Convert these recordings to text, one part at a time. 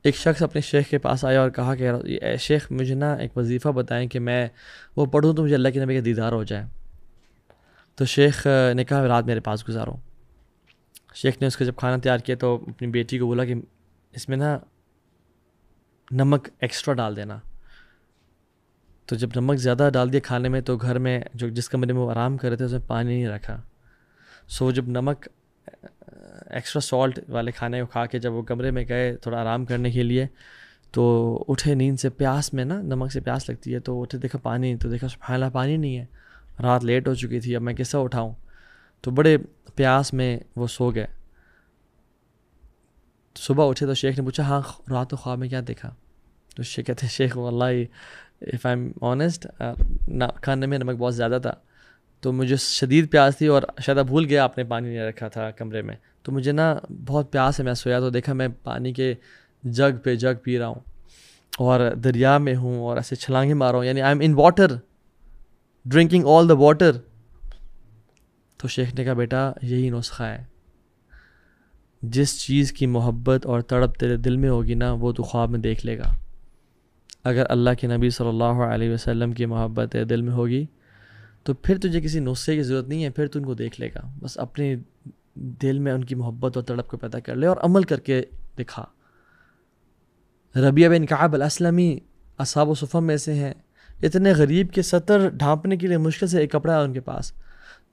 ایک شخص اپنے شیخ کے پاس آیا اور کہا کہ اے شیخ مجھے نا ایک وظیفہ بتائیں کہ میں وہ پڑھوں تو مجھے اللہ کے نبی کا دیدار ہو جائے. تو شیخ نے کہا رات میرے پاس گزارو. شیخ نے اس کا جب کھانا تیار کیا تو اپنی بیٹی کو بولا کہ اس میں نا نمک ایکسٹرا ڈال دینا. تو جب نمک زیادہ ڈال دیا کھانے میں تو گھر میں جس کمرے میں وہ آرام کر رہے تھے اس میں پانی نہیں رکھا. سو جب نمک ایکسٹرا سالٹ والے کھانے کو کھا کے جب وہ کمرے میں گئے تھوڑا آرام کرنے کے لیے تو اٹھے نیند سے, پیاس میں نا نمک سے پیاس لگتی ہے, تو اٹھے دیکھا پانی, تو دیکھا سبحان اللہ پانی نہیں ہے, رات لیٹ ہو چکی تھی, اب میں کیسا اٹھاؤں. تو بڑے پیاس میں وہ سو گئے. صبح اٹھے تو شیخ نے پوچھا ہاں رات کو خواب میں کیا دیکھا. تو شیخ کہتے ہیں شیخ واللہ اف آئی ایم آنیسٹ کھانے میں نمک بہت زیادہ تھا تو مجھے شدید پیاس تھی اور شاید بھول گیا آپ نے پانی نہیں رکھا تھا کمرے میں, تو مجھے نا بہت پیاس ہے, میں سویا تو دیکھا میں پانی کے جگ پہ جگ پی رہا ہوں اور دریا میں ہوں اور ایسے چھلانگیں مار رہا ہوں, یعنی I am in water drinking all the water. تو شیخ نے کہا بیٹا یہی نسخہ ہے, جس چیز کی محبت اور تڑپ تیرے دل میں ہوگی نا وہ تو خواب میں دیکھ لے گا. اگر اللہ کے نبی صلی اللہ علیہ وسلم کی محبت تیرے دل میں ہوگی تو پھر تجھے کسی نسخے کی ضرورت نہیں ہے, پھر تو ان کو دیکھ لے گا. بس اپنے دل میں ان کی محبت اور تڑپ کو پیدا کر لے اور عمل کر کے دکھا. ربیعہ بن کعب الاسلمی اصحاب و صفہ میں سے ہیں, اتنے غریب کے سطر ڈھانپنے کے لیے مشکل سے ایک کپڑا ہے ان کے پاس,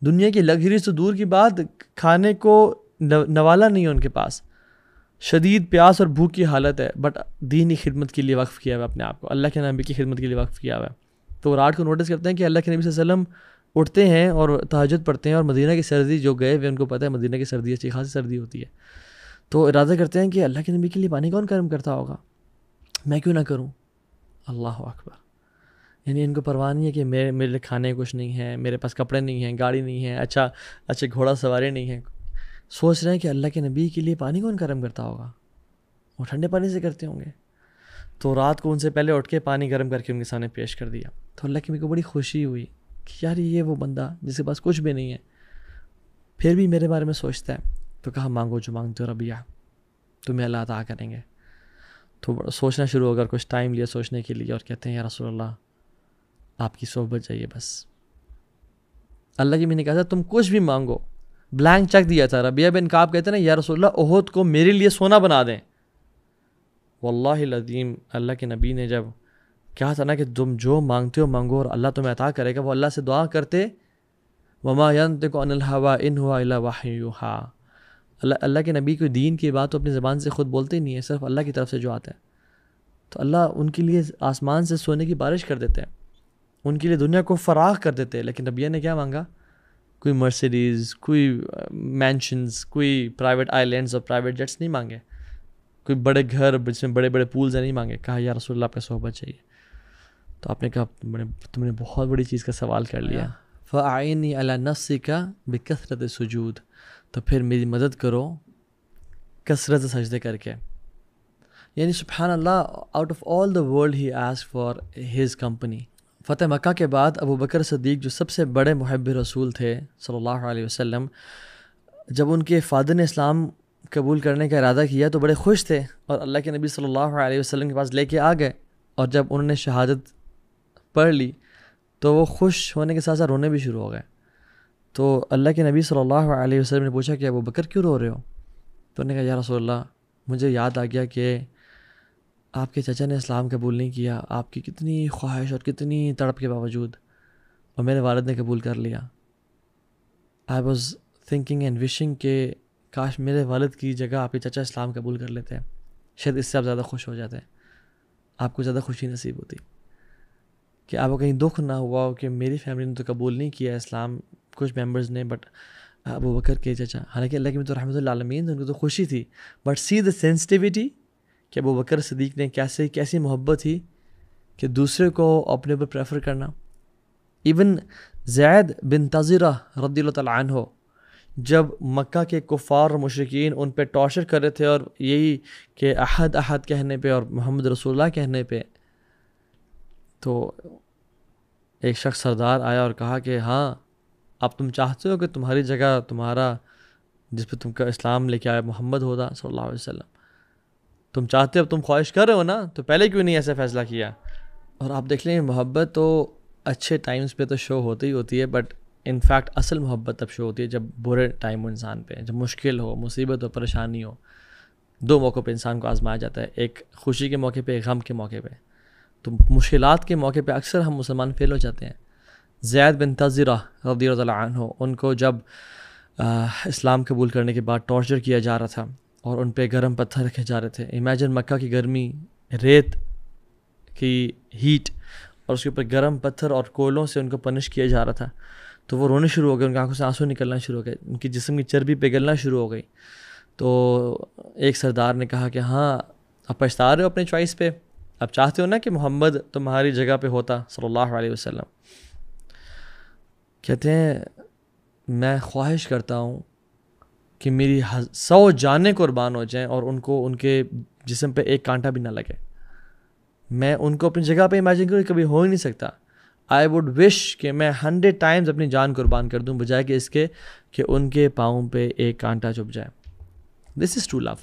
دنیا کی لگژری سے دور کی بات, کھانے کو نوالا نہیں ہے ان کے پاس, شدید پیاس اور بھوک کی حالت ہے, بٹ دینی خدمت کے لیے وقف کیا ہوا اپنے آپ کو, اللہ کے نبی کی خدمت کے لیے وقف کیا ہوا ہے. تو رات کو نوٹس کرتے ہیں کہ اللہ کے نبی صلی اللہ علیہ وسلم اٹھتے ہیں اور تہجد پڑھتے ہیں, اور مدینہ کی سردی جو گئے ہوئے ان کو پتہ ہے مدینہ کی سردی اچھی خاصی سردی ہوتی ہے, تو ارادہ کرتے ہیں کہ اللہ کے نبی کے لیے پانی کون گرم کرتا ہوگا, میں کیوں نہ کروں. اللہ اکبر. یعنی ان کو پرواہ نہیں ہے کہ میرے کھانے کچھ نہیں ہے, میرے پاس کپڑے نہیں ہیں, گاڑی نہیں ہے, اچھا گھوڑا سواری نہیں ہے. سوچ رہے ہیں کہ اللہ کے نبی کے لیے پانی کون گرم کرتا ہوگا, وہ ٹھنڈے پانی سے کرتے ہوں گے. تو رات کو ان سے پہلے اٹھ کے پانی گرم کر کے ان کے سامنے پیش کر دیا. تو اللہ کے نبی کو بڑی خوشی ہوئی کہ یار یہ وہ بندہ جس کے پاس کچھ بھی نہیں ہے پھر بھی میرے بارے میں سوچتا ہے. تو کہا مانگو جو مانگتے ہو ربیعہ, تمہیں اللہ عطا کریں گے. تو سوچنا شروع ہو گیا, کچھ ٹائم لیا سوچنے کے لیے, اور کہتے ہیں یا رسول اللہ آپ کی صحبت چاہیے بس. اللہ کی میں نے کہا تھا تم کچھ بھی مانگو, بلینک چیک دیا تھا. ربیعہ بن کعب کہتے ہیں نا یا رسول اللہ احد کو میرے لیے سونا بنا دیں. واللہ العظیم اللہ کے نبی نے جب کہا تھا نا کہ تم جو مانگتے ہو مانگو اور اللہ تمہیں عطا کرے گا, وہ اللہ سے دعا کرتے وما ينطق عن الهوى ان هو الا وحی یوحی. اللہ کے نبی کو دین کی بات تو اپنی زبان سے خود بولتے ہی نہیں ہے, صرف اللہ کی طرف سے جو آتا ہے. تو اللہ ان کے لیے آسمان سے سونے کی بارش کر دیتے ہیں, ان کے لیے دنیا کو فراخ کر دیتے ہیں. لیکن ربیعہ نے کیا مانگا, کوئی مرسیڈیز, کوئی مینشنز, کوئی پرائیویٹ آئی لینڈز اور پرائیویٹ جیٹس نہیں مانگے, کوئی بڑے گھر جس میں بڑے بڑے پولز ہیں نہیں مانگے. کہا یا رسول اللہ آپ کا صحبت چاہیے. تو آپ نے کہا تم نے بہت بڑی چیز کا سوال کر لیا. فَأَعِنِّي عَلَى نَفْسِكَ بِكَثْرَةِ السُّجُودِ, تو پھر میری مدد کرو کثرت سجدے کر کے. یعنی سبحان اللہ, out of all the world he ask for his company. فتح مکہ کے بعد ابو بکر صدیق جو سب سے بڑے محب رسول تھے صلی اللہ علیہ وسلم, جب ان کے فادر نے اسلام قبول کرنے کا ارادہ کیا تو بڑے خوش تھے, اور اللہ کے نبی صلی اللہ علیہ وسلم کے پاس لے کے آ گئے. اور جب انہوں نے شہادت پڑھ لی تو وہ خوش ہونے کے ساتھ ساتھ رونے بھی شروع ہو گئے. تو اللہ کے نبی صلی اللہ علیہ وسلم نے پوچھا کہ ابو بکر کیوں رو رہے ہو. تو انہوں نے کہا یا رسول اللہ مجھے یاد آ گیا کہ آپ کے چچا نے اسلام قبول نہیں کیا, آپ کی کتنی خواہش اور کتنی تڑپ کے باوجود, اور میرے والد نے قبول کر لیا. I was thinking and wishing کہ کاش میرے والد کی جگہ آپ کے چچا اسلام قبول کر لیتے ہیں, شاید اس سے آپ زیادہ خوش ہو جاتے ہیں, آپ کو زیادہ خوشی نصیب ہوتی کہ آپ کو کہیں دکھ نہ ہوا ہو کہ میری فیملی نے تو قبول نہیں کیا اسلام, کچھ ممبرز نے, بٹ ابو بکر کے چچا, حالانکہ اللہ کی تو رحمۃ اللہ عالمین ان کو تو خوشی تھی, بٹ سی دا سینسٹیوٹی کہ ابو بکر صدیق نے کیسی محبت تھی کہ دوسرے کو اپنے اوپر پریفر کرنا. ایون زید بن تزرہ رضی اللہ تعالیٰ عنہ جب مکہ کے کفار اور مشرکین ان پہ ٹارچر کر رہے تھے, اور یہی کہ احد احد کہنے پہ اور محمد رسول اللہ کہنے پہ, تو ایک شخص سردار آیا اور کہا کہ ہاں اب تم چاہتے ہو کہ تمہاری جگہ تمہارا جس پہ تم کا اسلام لے کے آیا محمد ہوتا صلی اللہ علیہ وسلم. تم چاہتے ہو، تم خواہش کر رہے ہو نا، تو پہلے کیوں نہیں ایسا فیصلہ کیا؟ اور آپ دیکھ لیں محبت تو اچھے ٹائمز پہ تو شو ہوتی ہی ہوتی ہے، بٹ ان فیکٹ اصل محبت تب شو ہوتی ہے جب برے ٹائم ہو انسان پہ، جب مشکل ہو، مصیبت ہو، پریشانی ہو. دو موقع پہ انسان کو آزمایا جاتا ہے، ایک خوشی کے موقع پہ، ایک غم کے موقع پہ. تو مشکلات کے موقع پہ اکثر ہم مسلمان فیل ہو جاتے ہیں. زید بن تذرہ رضی اللہ عنہ، ان کو جب اسلام قبول کرنے کے بعد ٹارچر کیا جا رہا تھا اور ان پہ گرم پتھر رکھے جا رہے تھے. امیجن مکہ کی گرمی، ریت کی ہیٹ، اور اس کے اوپر گرم پتھر اور کولوں سے ان کو پنش کیا جا رہا تھا. تو وہ رونے شروع ہو گئے، ان کی آنکھوں سے آنسو نکلنا شروع ہو گئے، ان کی جسم کی چربی پگھلنا شروع ہو گئی. تو ایک سردار نے کہا کہ ہاں آپ پچھتا رہے ہو اپنے چوائس پہ، آپ چاہتے ہو نا کہ محمد تمہاری جگہ پہ ہوتا صلی اللہ علیہ وسلم. کہتے ہیں میں خواہش کرتا ہوں کہ میری 100 جانیں قربان ہو جائیں اور ان کو ان کے جسم پہ ایک کانٹا بھی نہ لگے. میں ان کو اپنی جگہ پہ امیجن کروں، کبھی ہو ہی نہیں سکتا. آئی ووڈ وش کہ میں 100 ٹائمز اپنی جان قربان کر دوں بجائے کہ اس کے کہ ان کے پاؤں پہ ایک کانٹا چبھ جائے. دس از ٹرو لو.